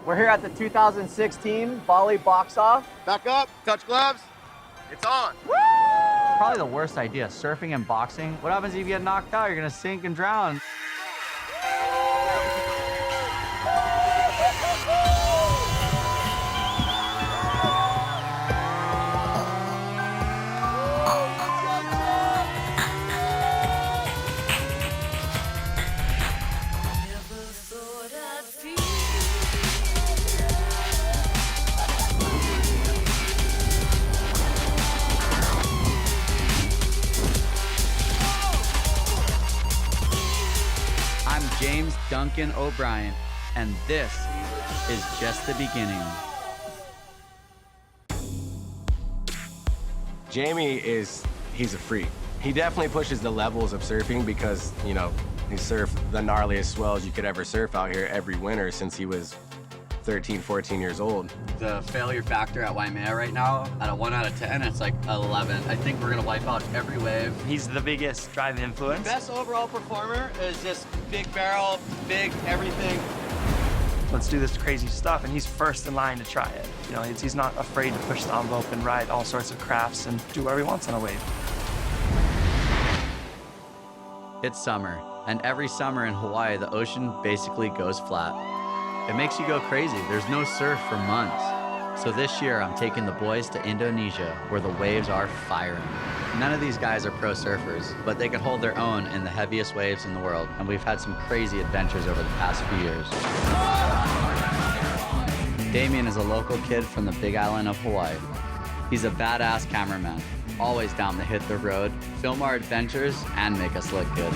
We're here at the 2016 Bali Box Off. Back up, touch gloves. It's on. Woo! Probably the worst idea, surfing and boxing. What happens if you get knocked out? You're gonna sink and drown. James Duncan O'Brien, and this is just the beginning. Jamie he's a freak. He definitely pushes the levels of surfing because, you know, he surfed the gnarliest swells you could ever surf out here every winter since he was 13, 14 years old. The failure factor at Waimea right now, at a 1 out of 10, it's like 11. I think we're gonna wipe out every wave. He's the biggest driving influence. Best overall performer is just big barrel, big everything. Let's do this crazy stuff, and he's first in line to try it. You know, he's not afraid to push the envelope and ride all sorts of crafts and do whatever he wants on a wave. It's summer, and every summer in Hawaii, the ocean basically goes flat. It makes you go crazy. There's no surf for months. So this year, I'm taking the boys to Indonesia, where the waves are firing. None of these guys are pro surfers, but they can hold their own in the heaviest waves in the world, and we've had some crazy adventures over the past few years. Damien is a local kid from the Big Island of Hawaii. He's a badass cameraman, always down to hit the road, film our adventures, and make us look good.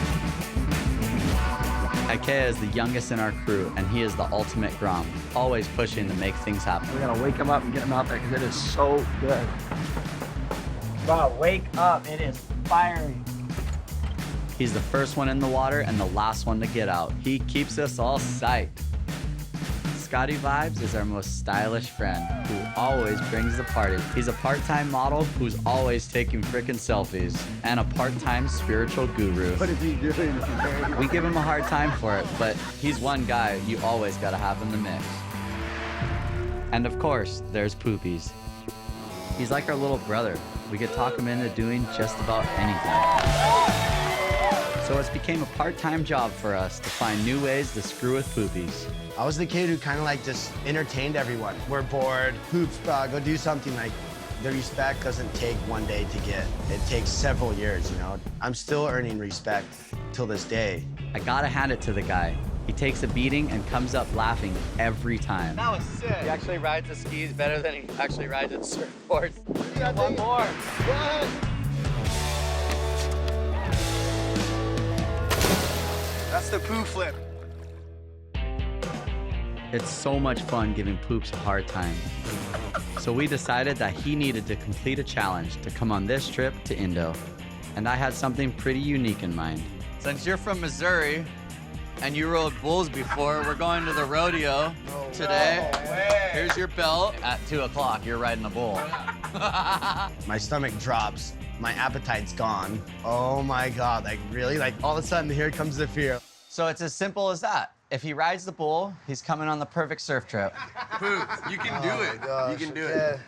Ikea is the youngest in our crew, and he is the ultimate Grom, always pushing to make things happen. We're gonna wake him up and get him out there because it is so good. Wow, wake up, it is fiery. He's the first one in the water and the last one to get out. He keeps us all psyched. Scotty Vibes is our most stylish friend who always brings the party. He's a part-time model who's always taking frickin' selfies and a part-time spiritual guru. What is he doing? We give him a hard time for it, but he's one guy you always gotta have in the mix. And of course, there's Poopies. He's like our little brother. We could talk him into doing just about anything. So it's became a part-time job for us to find new ways to screw with Poopies. I was the kid who kind of like just entertained everyone. We're bored. Poops, go do something. Like, the respect doesn't take one day to get. It takes several years, you know? I'm still earning respect till this day. I gotta hand it to the guy. He takes a beating and comes up laughing every time. That was sick. He actually rides the skis better than he actually rides the surfboards. One more. What? That's the poo flip. It's so much fun giving Poops a hard time. So we decided that he needed to complete a challenge to come on this trip to Indo. And I had something pretty unique in mind. Since you're from Missouri and you rode bulls before, we're going to the rodeo today. Here's your belt. At 2 o'clock, you're riding a bull. My stomach drops. My appetite's gone. Oh my God, like really? Like all of a sudden, here comes the fear. So it's as simple as that. If he rides the bull, he's coming on the perfect surf trip. Poops, you can do it. Gosh, You can do okay. it.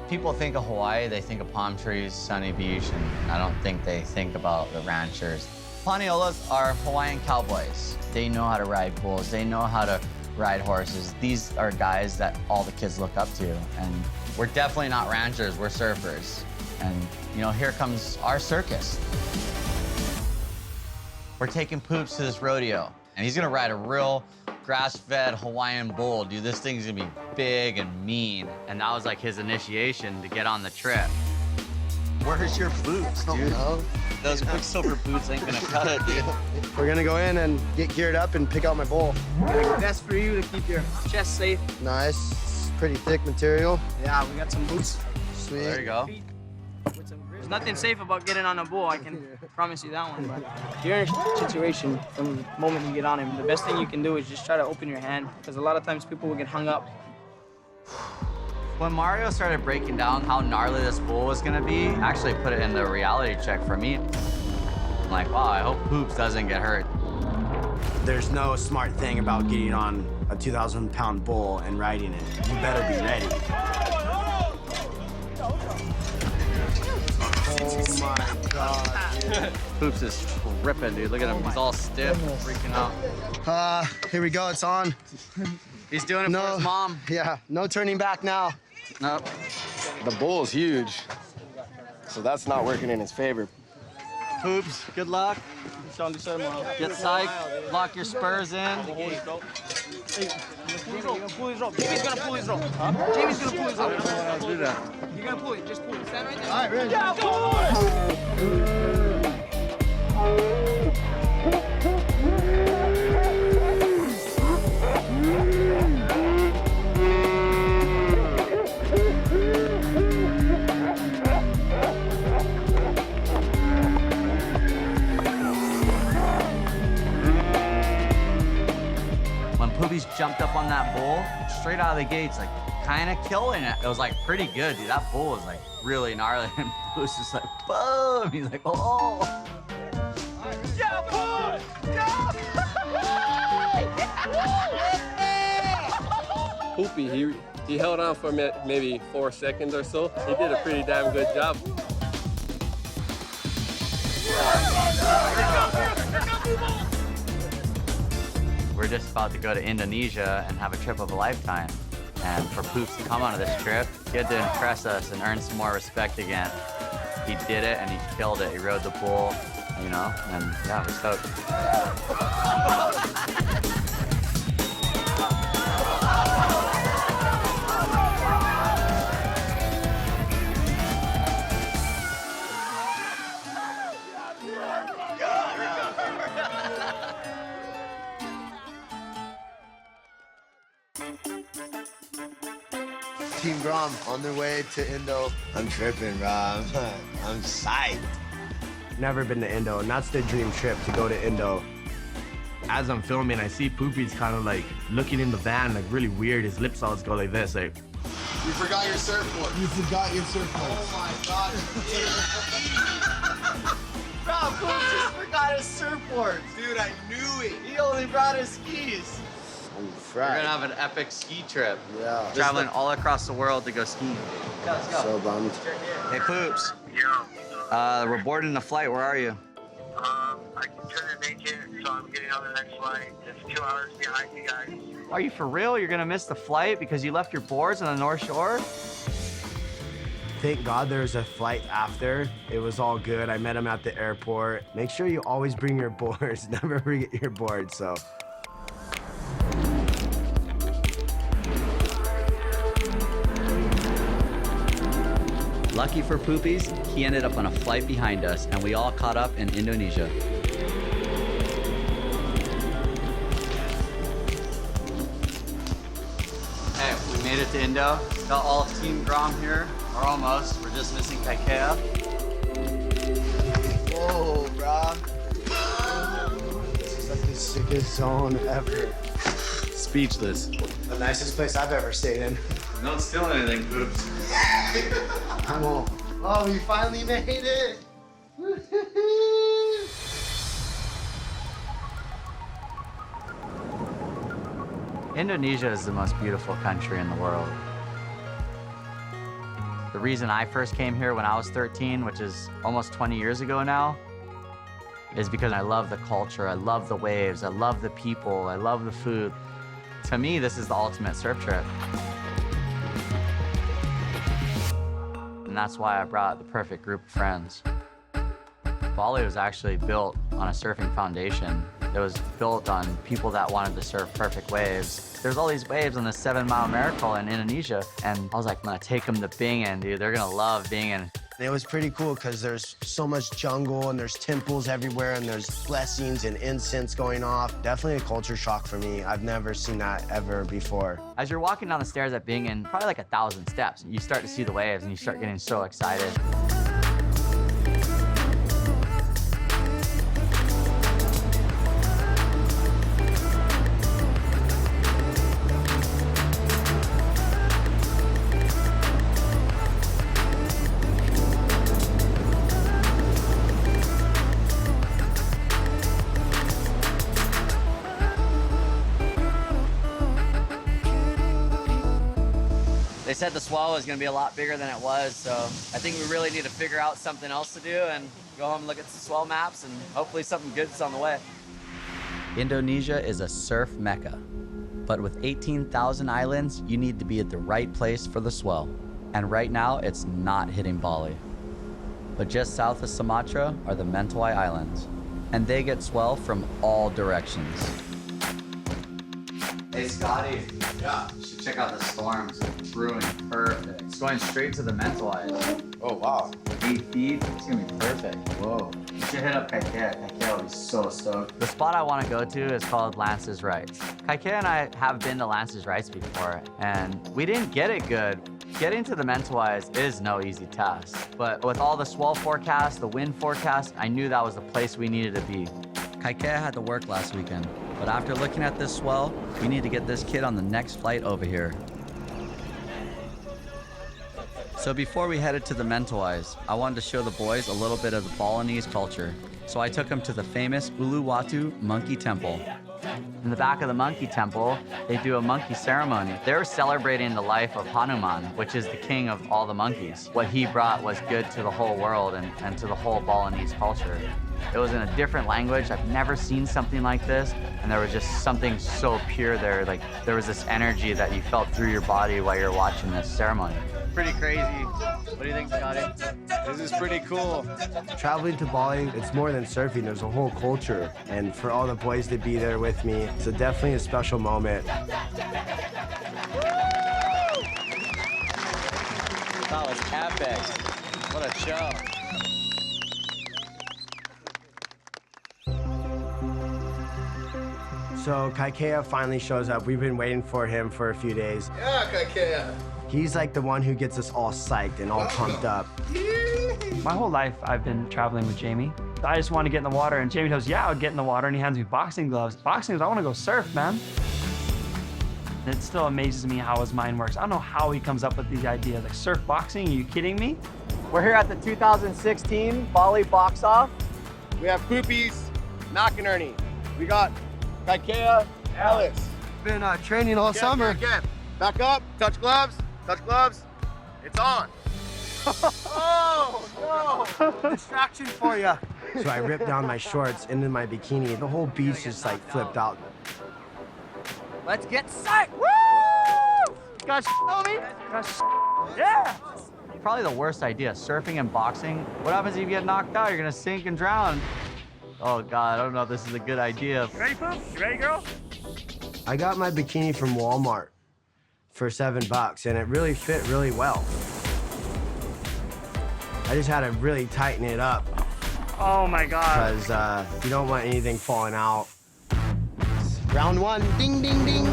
People think of Hawaii, they think of palm trees, sunny beach, and I don't think they think about the ranchers. Paneolas are Hawaiian cowboys. They know how to ride bulls. They know how to ride horses. These are guys that all the kids look up to. And we're definitely not ranchers, we're surfers. And, you know, here comes our circus. We're taking Poops to this rodeo, and he's gonna ride a real grass-fed Hawaiian bull. Dude, this thing's gonna be big and mean. And that was like his initiation to get on the trip. Where's your boots, dude? Those Quicksilver boots ain't gonna cut it, dude. We're gonna go in and get geared up and pick out my bowl. That's for you to keep your chest safe. Nice, it's pretty thick material. Yeah, we got some boots. Sweet. There you go. There's nothing safe about getting on a bull, I can promise you that one. But if you're in a situation from the moment you get on him, the best thing you can do is just try to open your hand, because a lot of times people will get hung up. When Mario started breaking down how gnarly this bull was gonna be, actually put it in the reality check for me. I'm like, wow, I hope Poops doesn't get hurt. There's no smart thing about getting on a 2,000-pound bull and riding it. You better be ready. Oh my God, dude. Poops is tripping, dude. Look at him. He's all stiff, freaking out. Here we go, it's on. He's doing it for his mom. Yeah, no turning back now. Nope. The bull's huge, so that's not working in his favor. Poops, good luck. Get psyched. Lock your spurs in. Jamie's gonna pull his rope. Jamie's gonna pull his rope. Jamie's gonna pull his rope. Do that. You're gonna pull it. Just pull it. Stand right there. All right, ready? Yeah, pull When Poopies jumped up on that bull, straight out of the gates, like kind of killing it. It was like pretty good, dude. That bull was like really gnarly. And Poops just like, boom. He's like, oh. Yeah, pull it. Poopy, he held on for maybe 4 seconds or so. He did a pretty damn good job. We're just about to go to Indonesia and have a trip of a lifetime. And for Poops to come onto this trip, he had to impress us and earn some more respect again. He did it and he killed it. He rode the bull, you know, and yeah, we're stoked. Team Grom on their way to Indo. I'm tripping, Rob. I'm psyched. Never been to Indo, and that's the dream trip, to go to Indo. As I'm filming, I see Poopies kind of like looking in the van, like really weird. His lips always go like this, like. You forgot your surfboard. You forgot your surfboard. Oh my God. Rob, Poops just forgot his surfboard. Dude, I knew it. He only brought his skis. We're gonna have an epic ski trip. Yeah. Traveling all across the world to go skiing. Let's go. So bummed. Hey, Poops. We're boarding the flight. Where are you? I couldn't make it, so I'm getting on the next flight. Just 2 hours behind you guys. Are you for real? You're gonna miss the flight because you left your boards on the North Shore? Thank God there's a flight after. It was all good. I met him at the airport. Make sure you always bring your boards. Never forget your boards, so. Lucky for Poopies, he ended up on a flight behind us, and we all caught up in Indonesia. Hey, we made it to Indo. Got all of Team Grom here, or almost. We're just missing Kaikea. Whoa, bro. This is like the sickest zone ever. Speechless. The nicest place I've ever stayed in. Don't steal anything, Poops. I won't. Oh, we finally made it. Indonesia is the most beautiful country in the world. The reason I first came here when I was 13, which is almost 20 years ago now, is because I love the culture, I love the waves, I love the people, I love the food. To me, this is the ultimate surf trip. And that's why I brought the perfect group of friends. Bali was actually built on a surfing foundation. It was built on people that wanted to surf perfect waves. There's all these waves on the 7 Mile Miracle in Indonesia, and I was like, I'm gonna take them to Bingen, dude. They're gonna love Bingen. It was pretty cool because there's so much jungle and there's temples everywhere and there's blessings and incense going off. Definitely a culture shock for me. I've never seen that ever before. As you're walking down the stairs at Bingen, probably like 1,000 steps, you start to see the waves and you start getting so excited. They said the swell was gonna be a lot bigger than it was, so I think we really need to figure out something else to do and go home and look at the swell maps, and hopefully something good's on the way. Indonesia is a surf mecca, but with 18,000 islands, you need to be at the right place for the swell. And right now, it's not hitting Bali. But just south of Sumatra are the Mentawai Islands, and they get swell from all directions. Hey, Scotty. Yeah. You should check out the storms. It's brewing perfect. It's going straight to the Mentawai. Oh, wow. 8 feet. It's gonna be perfect. Whoa. You should hit up Kaikea. Kaikea will be so stoked. The spot I want to go to is called Lance's Rights. Kaikea and I have been to Lance's Rights before, and we didn't get it good. Getting to the Mentawais is no easy task. But with all the swell forecast, the wind forecast, I knew that was the place we needed to be. Kaikea had to work last weekend, but after looking at this swell, we need to get this kid on the next flight over here. So before we headed to the Mentawais, I wanted to show the boys a little bit of the Balinese culture. So I took them to the famous Uluwatu Monkey Temple. In the back of the monkey temple, they do a monkey ceremony. They're celebrating the life of Hanuman, which is the king of all the monkeys. What he brought was good to the whole world and to the whole Balinese culture. It was in a different language. I've never seen something like this, and there was just something so pure there. Like, there was this energy that you felt through your body while you're watching this ceremony. Pretty crazy. What do you think, Scotty? This is pretty cool. Traveling to Bali, it's more than surfing. There's a whole culture. And for all the boys to be there with me, it's definitely a special moment. That was epic. What a show. So Kaikea finally shows up. We've been waiting for him for a few days. Yeah, Kaikea. He's like the one who gets us all psyched and all pumped up. My whole life, I've been traveling with Jamie. I just want to get in the water, and Jamie goes, yeah, I'll get in the water, and he hands me boxing gloves. Boxing gloves, I want to go surf, man. And it still amazes me how his mind works. I don't know how he comes up with these ideas. Like, surf boxing, are you kidding me? We're here at the 2016 Bali Box Off. We have Poopies, McInerney. We got Kaikea, Ellis. Been training all summer. Again. Back up, touch gloves, it's on. Oh, no. Distraction for you. So I ripped down my shorts into my bikini. The whole beach just like flipped out. Let's get set. Woo! Got on me? Yeah! Probably the worst idea, surfing and boxing. What happens if you get knocked out? You're gonna sink and drown. Oh God, I don't know if this is a good idea. You ready, Poop? You ready, girl? I got my bikini from Walmart for $7, and it really fit really well. I just had to really tighten it up. Oh my God. Because you don't want anything falling out. Round one, ding, ding, ding.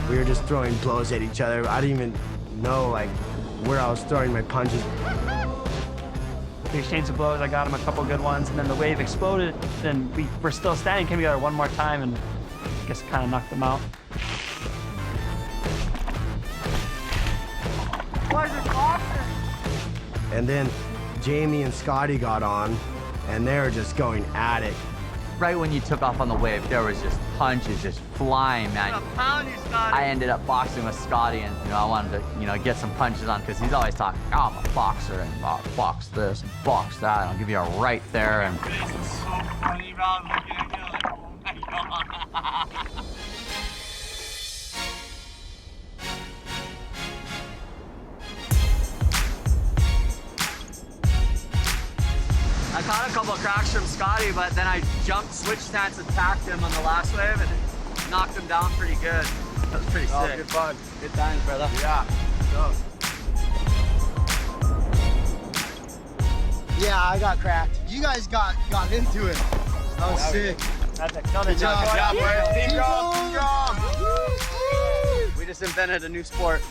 We were just throwing blows at each other. I didn't even know like where I was throwing my punches. We exchanged some blows. I got him a couple good ones, and then the wave exploded. Then we were still standing, came together one more time, and I guess kind of knocked them out. And then Jamie and Scotty got on, and they were just going at it. Right when you took off on the wave, there was just punches just flying, man. I ended up boxing with Scotty, and I wanted to, get some punches on because he's always talking, oh, I'm a boxer, and I'll box this, and box that, and I'll give you a right there, and. I caught a couple of cracks from Scotty, but then I jumped, switched stance, attacked him on the last wave, and knocked him down pretty good. That was pretty sick. Good fun. Good times, brother. Yeah. Yeah, I got cracked. You guys got into it. That was sick. Good job, boys. Team job. We just invented a new sport.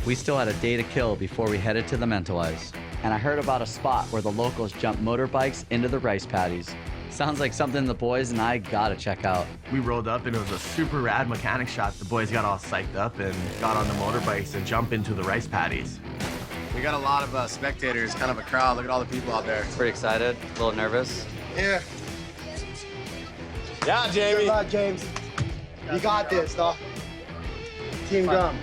We still had a day to kill before we headed to the Mentawais. And I heard about a spot where the locals jump motorbikes into the rice paddies. Sounds like something the boys and I gotta check out. We rolled up and it was a super rad mechanic shot. The boys got all psyched up and got on the motorbikes and jumped into the rice paddies. We got a lot of spectators, kind of a crowd. Look at all the people out there. Pretty excited, a little nervous. Yeah. Yeah, Jamie. Good luck, James. You got this, dog. Team Gum.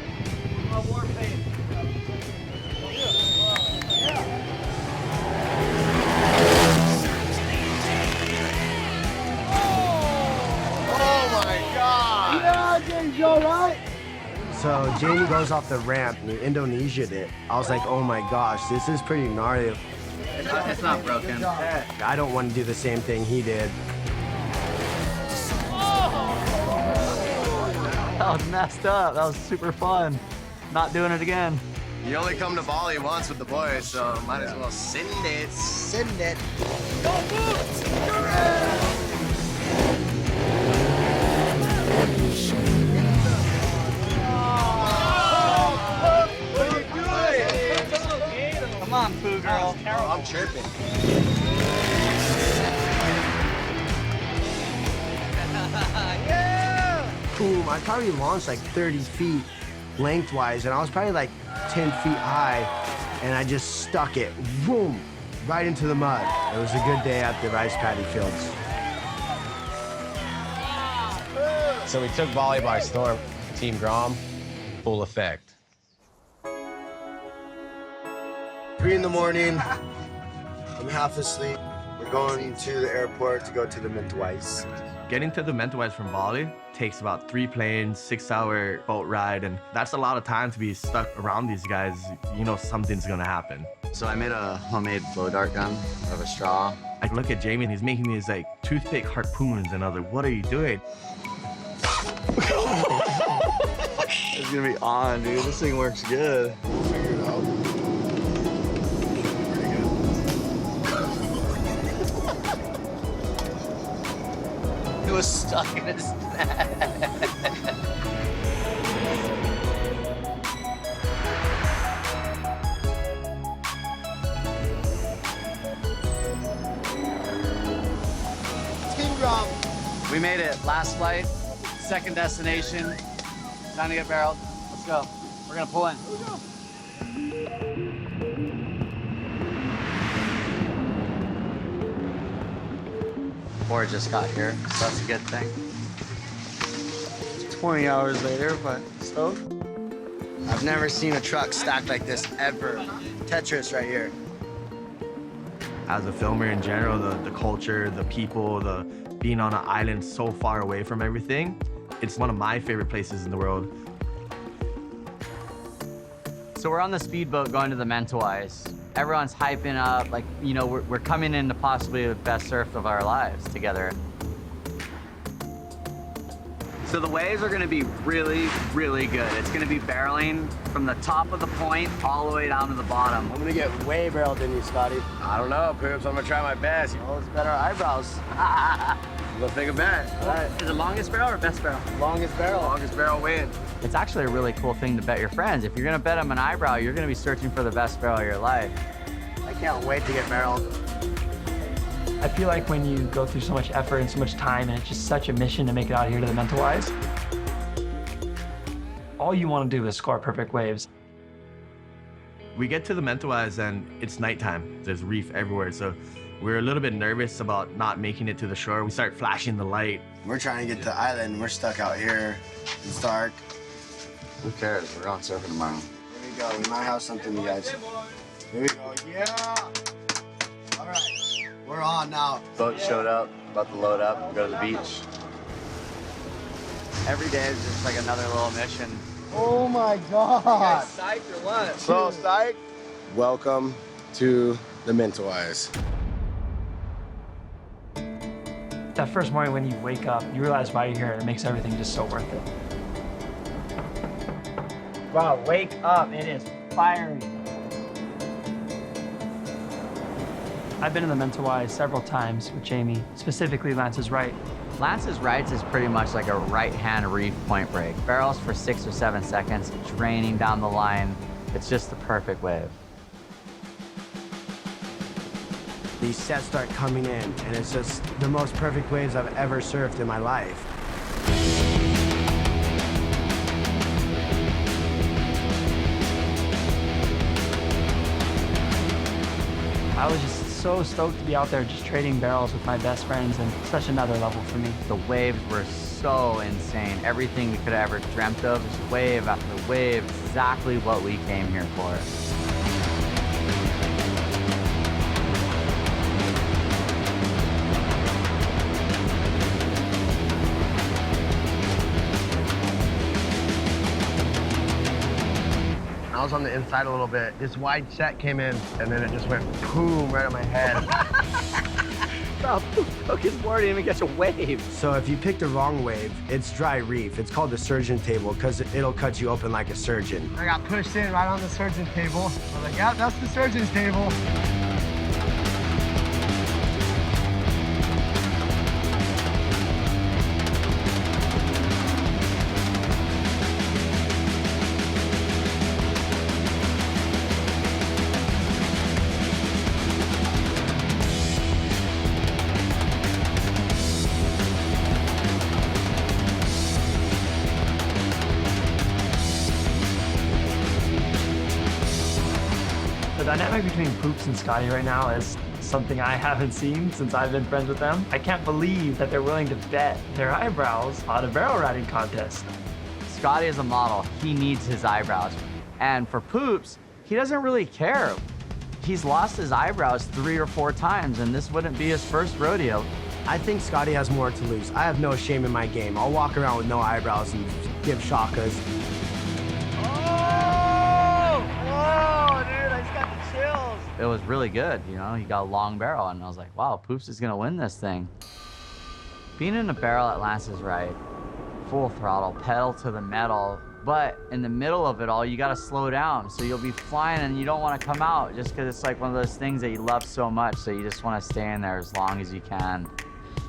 So Jamie goes off the ramp and he Indonesia'd it. I was like, oh my gosh, this is pretty gnarly. It's not broken. I don't want to do the same thing he did. That was messed up. That was super fun. Not doing it again. You only come to Bali once with the boys, so might as well send it. Send it. Come on, Pooh girl. I'm tripping. Boom, I probably launched like 30 feet lengthwise, and I was probably like 10 feet high, and I just stuck it, boom, right into the mud. It was a good day at the rice paddy fields. So we took Bali by storm. Team Grom, full effect. 3 in the morning, I'm half asleep. We're going to the airport to go to the Mentawais. Getting to the Mentawai from Bali takes about 3 planes, 6-hour boat ride, and that's a lot of time to be stuck around these guys. You know something's gonna happen. So I made a homemade blow dart gun out of a straw. I look at Jamie and he's making these like toothpick harpoons, and I was like, what are you doing? It's gonna be on, dude. This thing works good. We'll figure it out. It was stuck in his neck. Team Grom. We made it. Last flight, second destination. Time to get barreled. Let's go. We're gonna pull in. Or just got here, so that's a good thing. 20 hours later, but stoked. I've never seen a truck stacked like this ever. Tetris right here. As a filmer in general, the culture, the people, the being on an island so far away from everything, it's one of my favorite places in the world. So we're on the speedboat going to the Mentawais. Everyone's hyping up, like, you know, we're coming into possibly the best surf of our lives together. So the waves are gonna be really, really good. It's gonna be barreling from the top of the point all the way down to the bottom. I'm gonna get way barreled in you, Scotty. I don't know, Poops. I'm gonna try my best. Oh, it's better eyebrows. Let's take a bet. All right. Is it longest barrel or best barrel? Longest barrel. Longest barrel win. It's actually a really cool thing to bet your friends. If you're gonna bet them an eyebrow, you're gonna be searching for the best barrel of your life. I can't wait to get barreled. I feel like when you go through so much effort and so much time, and it's just such a mission to make it out here to the Mentawais, all you want to do is score perfect waves. We get to the Mentawais and it's nighttime. There's reef everywhere, so we're a little bit nervous about not making it to the shore. We start flashing the light. We're trying to get to the island. We're stuck out here. It's dark. Who cares? We're on surfing tomorrow. Here we go. We might have something, you guys. Here we go. Yeah. All right. We're on now. Boat showed up, about to load up, and go to the beach. Every day is just like another little mission. Oh my God. Psyched or what? So psyched. Welcome to the Mentawais. That first morning when you wake up, you realize why you're here, and it makes everything just so worth it. Wow, wake up. It is fiery. I've been in the Mentawai several times with Jamie, specifically Lance's right. Lance's rights is pretty much like a right-hand reef point break. Barrels for 6 or 7 seconds, draining down the line. It's just the perfect wave. These sets start coming in, and it's just the most perfect waves I've ever surfed in my life. I was just so stoked to be out there just trading barrels with my best friends, and such another level for me. The waves were so insane. Everything we could have ever dreamt of, just wave after wave, exactly what we came here for. I was on the inside a little bit. This wide set came in, and then it just went boom right on my head. Took his board, didn't even catch a wave. So if you pick the wrong wave, it's dry reef. It's called the surgeon table because it'll cut you open like a surgeon. I got pushed in right on the surgeon table. I was like, yeah, that's the surgeon's table. The dynamic between Poops and Scotty right now is something I haven't seen since I've been friends with them. I can't believe that they're willing to bet their eyebrows on a barrel riding contest. Scotty is a model. He needs his eyebrows. And for Poops, he doesn't really care. He's lost his eyebrows 3 or 4 times, and this wouldn't be his first rodeo. I think Scotty has more to lose. I have no shame in my game. I'll walk around with no eyebrows and give shakas. It was really good, you know, he got a long barrel, and I was like, wow, Poops is gonna win this thing. Being in a barrel at Lance is right. Full throttle, pedal to the metal, but in the middle of it all, you gotta slow down, so you'll be flying and you don't wanna come out just because it's like one of those things that you love so much, so you just wanna stay in there as long as you can.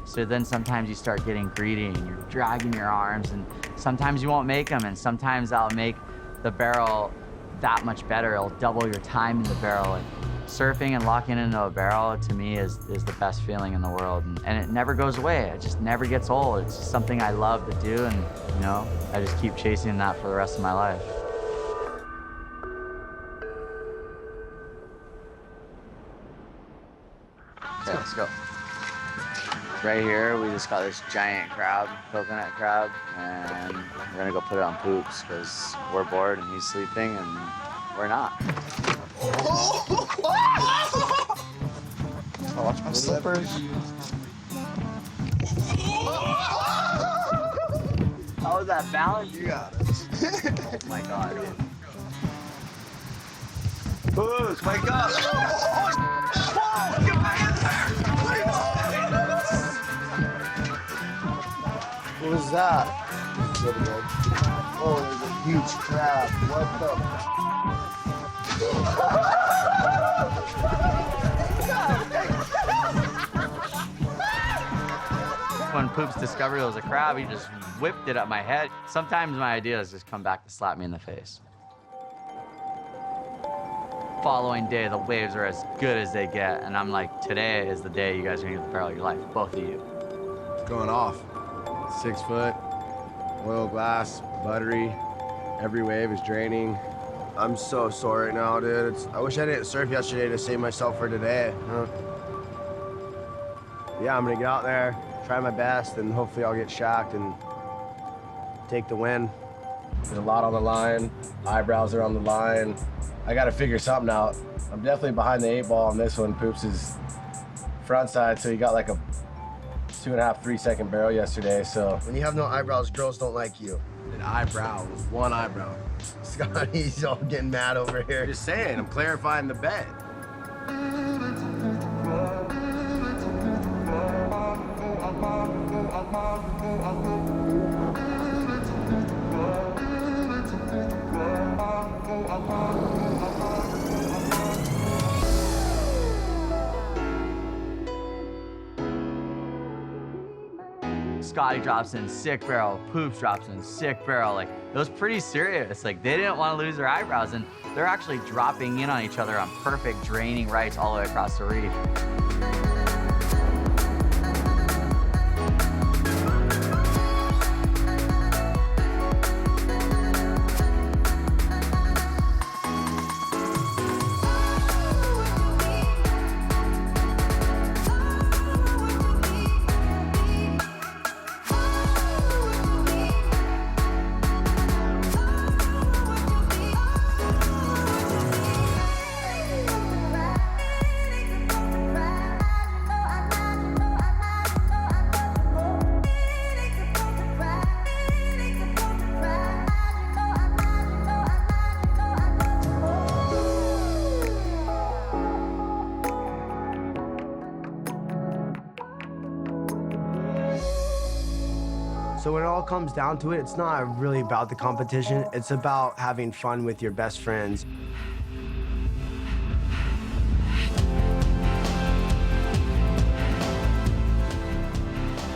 So then sometimes you start getting greedy and you're dragging your arms, and sometimes you won't make them, and sometimes that'll make the barrel that much better. It'll double your time in the barrel. And surfing and locking into a barrel, to me, is the best feeling in the world. And it never goes away. It just never gets old. It's just something I love to do, and, you know, I just keep chasing that for the rest of my life. Okay, let's go. Right here, we just got this giant crab, coconut crab, and we're gonna go put it on Poops because we're bored and he's sleeping and we're not. Watch my slippers. How was that balance? You got it. Oh my God. Poops, wake up! Whoa, get back in there! What was that? Oh, there's a huge crab. What the? When Poops discovered it was a crab, he just whipped it at my head. Sometimes my ideas just come back to slap me in the face. Following day, the waves are as good as they get, and I'm like, today is the day you guys are gonna get the barrel of your life, both of you. It's going off. 6 foot, oil glass, buttery. Every wave is draining. I'm so sore right now, dude. I wish I didn't surf yesterday to save myself for today. Yeah, I'm gonna get out there, try my best, and hopefully I'll get shocked and take the win. There's a lot on the line. Eyebrows are on the line. I gotta figure something out. I'm definitely behind the 8 ball on this one. Poops is front side, so he got like a 2.5, 3 second barrel yesterday, so. When you have no eyebrows, girls don't like you. An eyebrow, 1 eyebrow. Scotty's all getting mad over here. Just saying, I'm clarifying the bet. Scotty drops in sick barrel, Poops drops in sick barrel. Like, it was pretty serious. Like, they didn't want to lose their eyebrows, and they're actually dropping in on each other on perfect draining rights all the way across the reef. So when it all comes down to it, it's not really about the competition. It's about having fun with your best friends.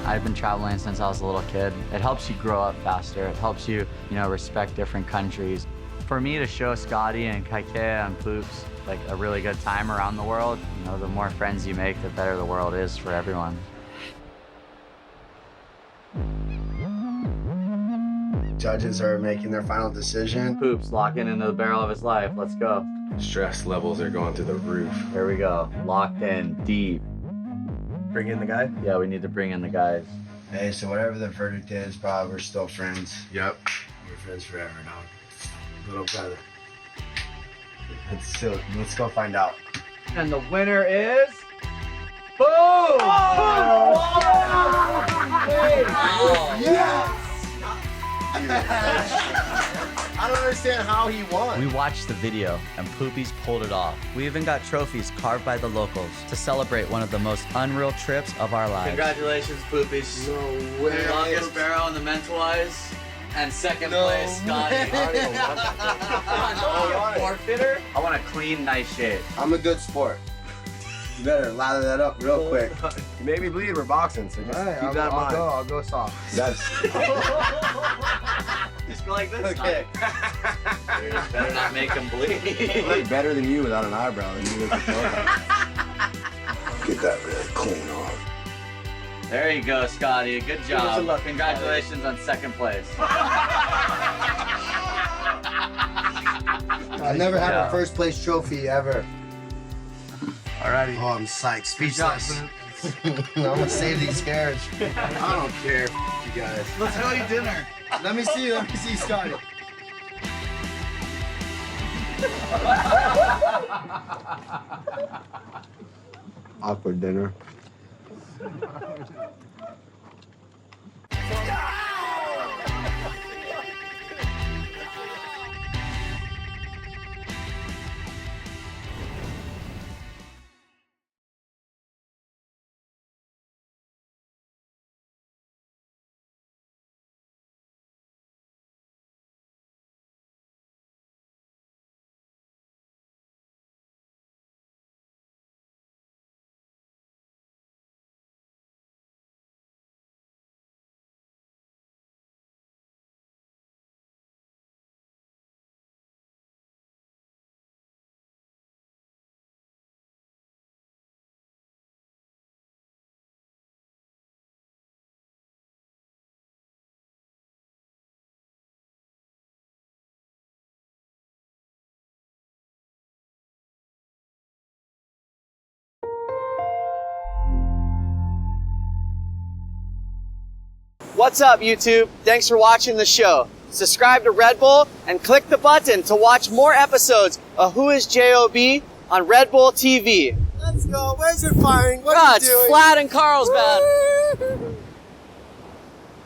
I've been traveling since I was a little kid. It helps you grow up faster. It helps you, respect different countries. For me to show Scotty and Kaikea and Poops like a really good time around the world, the more friends you make, the better the world is for everyone. Judges are making their final decision. Poops locking into the barrel of his life. Let's go. Stress levels are going through the roof. Here we go. Locked in, deep. Bring in the guy? Yeah, we need to bring in the guys. Hey, so whatever the verdict is, Bob, we're still friends. Yep. We're friends forever, dog. Little brother. Let's go find out. And the winner is... Boom! Oh! I don't understand how he won. We watched the video and Poopies pulled it off. We even got trophies carved by the locals to celebrate one of the most unreal trips of our lives. Congratulations, Poopies. No way. Longest barrel in the Mentawais. And second place, Scotty. Forfeiter? I want a clean, nice shave. I'm a good sport. You better lather that up real quick. You made me bleed. We're boxing, so just keep that in mind. I'll go soft. That's Just go like this. Okay. You better not make him bleed. I look better than you without an eyebrow than you look with Get that really clean off. There you go, Scotty. Good job. Congratulations on second place. I've never had a first place trophy ever. Alrighty. Oh, I'm psyched. Speechless. I'm gonna save these hairs. I don't care, you guys. Let's go eat dinner. Let me see, Scotty. Awkward dinner. What's up, YouTube? Thanks for watching the show. Subscribe to Red Bull and click the button to watch more episodes of Who is J.O.B. on Red Bull TV. Let's go. Where's your firing? What are you doing? It's flat in Carlsbad.